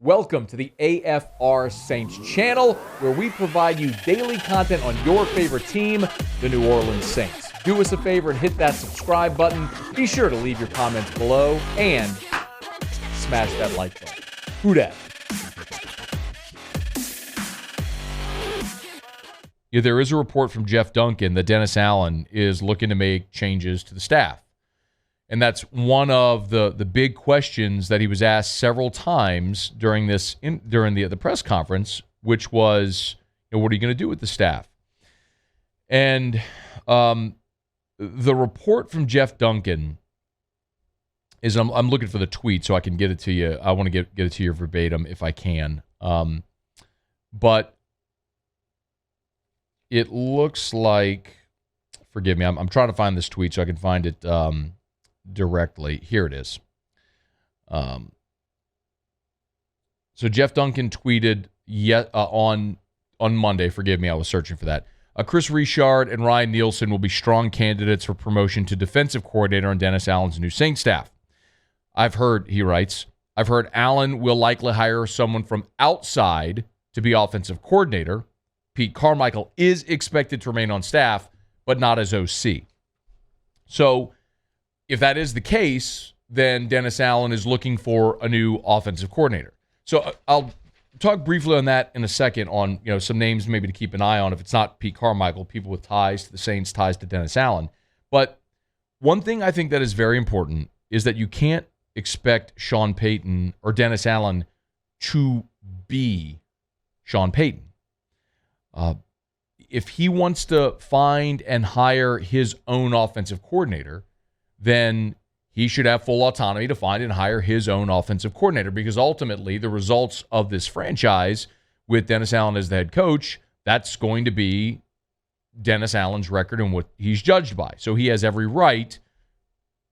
Welcome to the AFR Saints channel, where we provide you daily content on your favorite team, the New Orleans Saints. Do us a favor and hit that subscribe button. Be sure to leave your comments below and smash that like button. Who dat? Yeah, there is a report from Jeff Duncan that Dennis Allen is looking to make changes to the staff. And that's one of the big questions that he was asked several times during the press conference, which was, what are you going to do with the staff? And the report from Jeff Duncan is, I'm looking for the tweet so I can get it to you. I want to get it to you verbatim if I can. But it looks like, forgive me, I'm trying to find this tweet so I can find it directly. Here it is. So Jeff Duncan tweeted on Monday. Forgive me, I was searching for that. Kris Richard and Ryan Nielsen will be strong candidates for promotion to defensive coordinator on Dennis Allen's new Saints staff. He writes, I've heard Allen will likely hire someone from outside to be offensive coordinator. Pete Carmichael is expected to remain on staff, but not as OC. So if that is the case, then Dennis Allen is looking for a new offensive coordinator. So I'll talk briefly on that in a second on some names maybe to keep an eye on if it's not Pete Carmichael, people with ties to the Saints, ties to Dennis Allen. But one thing I think that is very important is that you can't expect Sean Payton or Dennis Allen to be Sean Payton. If he wants to find and hire his own offensive coordinator, then he should have full autonomy to find and hire his own offensive coordinator, because ultimately the results of this franchise with Dennis Allen as the head coach, that's going to be Dennis Allen's record and what he's judged by. So he has every right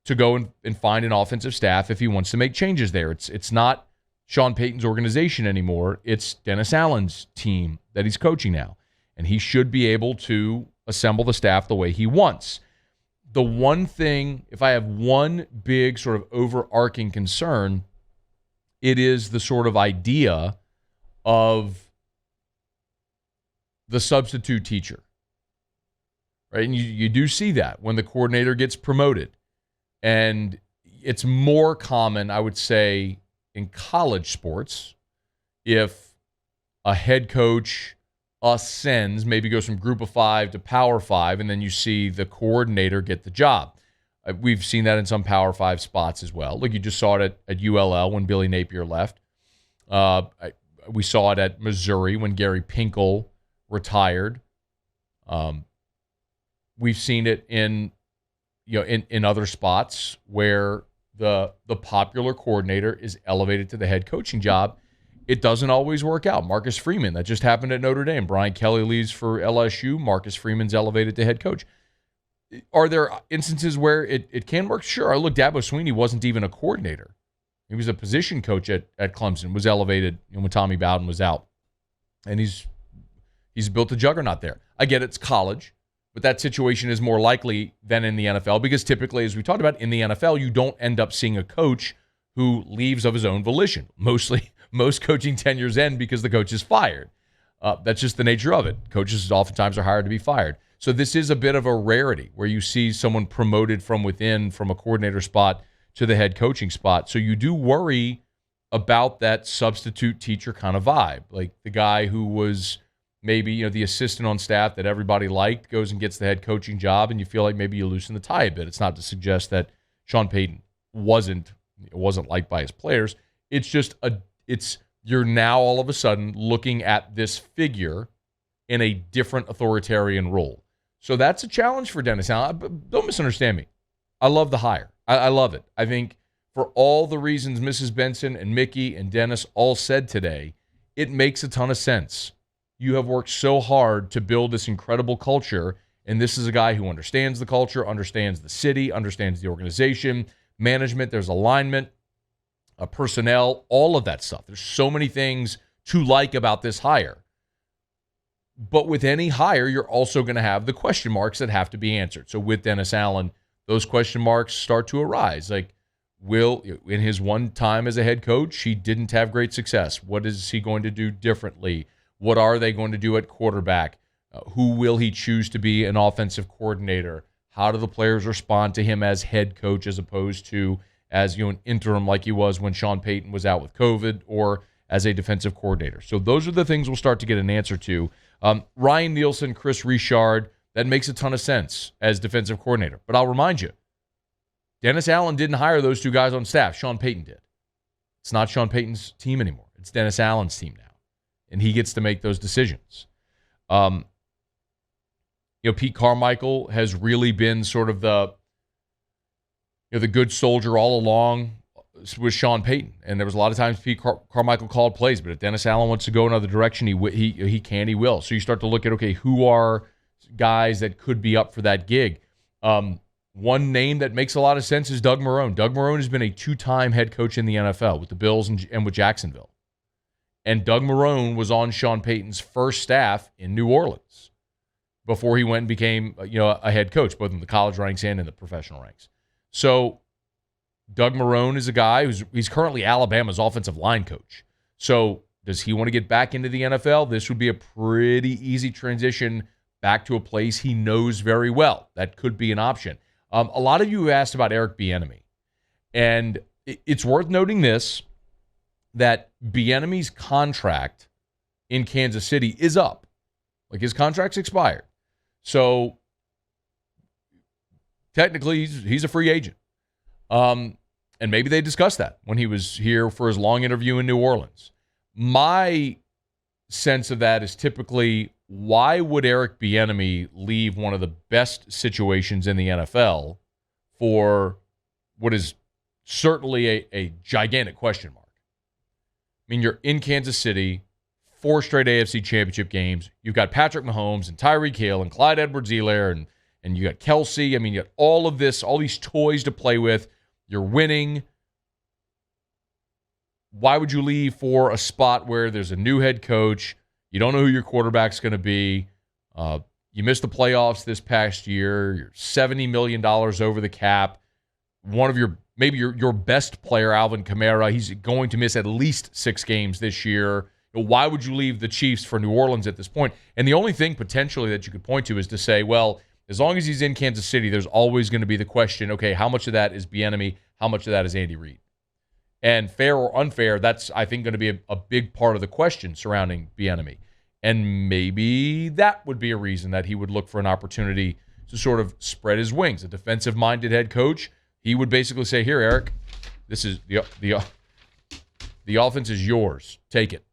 to go and find an offensive staff if he wants to make changes there. It's not Sean Payton's organization anymore. It's Dennis Allen's team that he's coaching now. And he should be able to assemble the staff the way he wants. The one thing, if I have one big sort of overarching concern, it is the sort of idea of the substitute teacher, right? And you do see that when the coordinator gets promoted. And it's more common, I would say, in college sports, if a head coach ascends, maybe goes from group of five to power five, and then you see the coordinator get the job. We've seen that in some power five spots as well. Look, you just saw it at ULL when Billy Napier left. We saw it at Missouri when Gary Pinkel retired. We've seen it in other spots where the popular coordinator is elevated to the head coaching job. It doesn't always work out. Marcus Freeman, that just happened at Notre Dame. Brian Kelly leaves for LSU. Marcus Freeman's elevated to head coach. Are there instances where it can work? Sure. Look, Dabo Swinney wasn't even a coordinator. He was a position coach at Clemson, was elevated when Tommy Bowden was out. And he's built a juggernaut there. I get it's college, but that situation is more likely than in the NFL, because typically, as we talked about, in the NFL, you don't end up seeing a coach who leaves of his own volition. Most coaching tenures end because the coach is fired. That's just the nature of it. Coaches oftentimes are hired to be fired. So this is a bit of a rarity where you see someone promoted from within, from a coordinator spot to the head coaching spot. So you do worry about that substitute teacher kind of vibe. Like the guy who was maybe the assistant on staff that everybody liked goes and gets the head coaching job, and you feel like maybe you loosen the tie a bit. It's not to suggest that Sean Payton wasn't liked by his players. It's just you're now all of a sudden looking at this figure in a different authoritarian role. So that's a challenge for Dennis Allen. But don't misunderstand me. I love the hire. I love it. I think for all the reasons Mrs. Benson and Mickey and Dennis all said today, it makes a ton of sense. You have worked so hard to build this incredible culture, and this is a guy who understands the culture, understands the city, understands the organization, management, there's alignment, personnel, all of that stuff. There's so many things to like about this hire. But with any hire, you're also going to have the question marks that have to be answered. So with Dennis Allen, those question marks start to arise. Like, in his one time as a head coach, he didn't have great success. What is he going to do differently? What are they going to do at quarterback? Who will he choose to be an offensive coordinator? How do the players respond to him as head coach as opposed to as an interim like he was when Sean Payton was out with COVID, or as a defensive coordinator? So those are the things we'll start to get an answer to. Ryan Nielsen, Kris Richard, that makes a ton of sense as defensive coordinator. But I'll remind you, Dennis Allen didn't hire those two guys on staff. Sean Payton did. It's not Sean Payton's team anymore. It's Dennis Allen's team now, and he gets to make those decisions. Pete Carmichael has really been sort of the good soldier all along with Sean Payton, and there was a lot of times Pete Carmichael called plays, but if Dennis Allen wants to go another direction, he can, he will. So you start to look at, okay, who are guys that could be up for that gig? One name that makes a lot of sense is Doug Marrone. Doug Marrone has been a two-time head coach in the NFL with the Bills and with Jacksonville. And Doug Marrone was on Sean Payton's first staff in New Orleans before he went and became a head coach, both in the college ranks and in the professional ranks. So Doug Marrone is a guy he's currently Alabama's offensive line coach. So does he want to get back into the NFL? This would be a pretty easy transition back to a place he knows very well. That could be an option. A lot of you have asked about Eric Bieniemy, and it's worth noting that Bieniemy's contract in Kansas City is up. Like, his contract's expired. So technically he's a free agent. And maybe they discussed that when he was here for his long interview in New Orleans. My sense of that is typically, why would Eric Bieniemy leave one of the best situations in the NFL for what is certainly a gigantic question mark? I mean, you're in Kansas City, 4 straight AFC Championship games. You've got Patrick Mahomes and Tyreek Hill and Clyde Edwards-Helaire, and you got Kelsey. I mean, you got all of this, all these toys to play with. You're winning. Why would you leave for a spot where there's a new head coach? You don't know who your quarterback's going to be. You missed the playoffs this past year. You're $70 million over the cap. One of your best player, Alvin Kamara, he's going to miss at least 6 games this year. Why would you leave the Chiefs for New Orleans at this point? And the only thing potentially that you could point to is to say, well, as long as he's in Kansas City, there's always going to be the question, okay, how much of that is Bieniemy? How much of that is Andy Reid? And fair or unfair, that's, I think, going to be a big part of the question surrounding Bieniemy. And maybe that would be a reason that he would look for an opportunity to sort of spread his wings. A defensive-minded head coach, he would basically say, here, Eric, this is the offense is yours. Take it.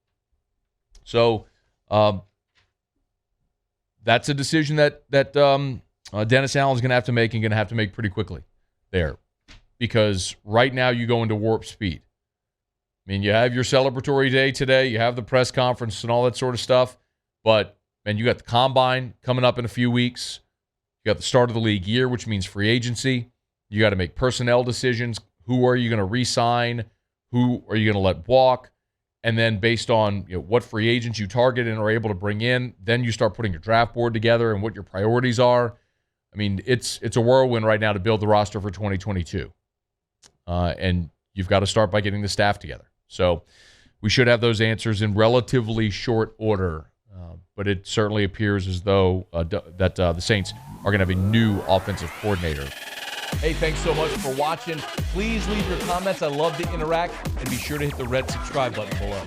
So that's a decision that Dennis Allen's going to have to make, and going to have to make pretty quickly there. Because right now you go into warp speed. I mean, you have your celebratory day today. You have the press conference and all that sort of stuff. But, man, you got the combine coming up in a few weeks. You got the start of the league year, which means free agency. You got to make personnel decisions. Who are you going to re-sign? Who are you going to let walk? And then based on what free agents you target and are able to bring in, then you start putting your draft board together and what your priorities are. I mean, it's a whirlwind right now to build the roster for 2022. And you've got to start by getting the staff together. So we should have those answers in relatively short order. But it certainly appears as though that the Saints are going to have a new offensive coordinator. Hey, thanks so much for watching. Please leave your comments. I love to interact. And be sure to hit the red subscribe button below.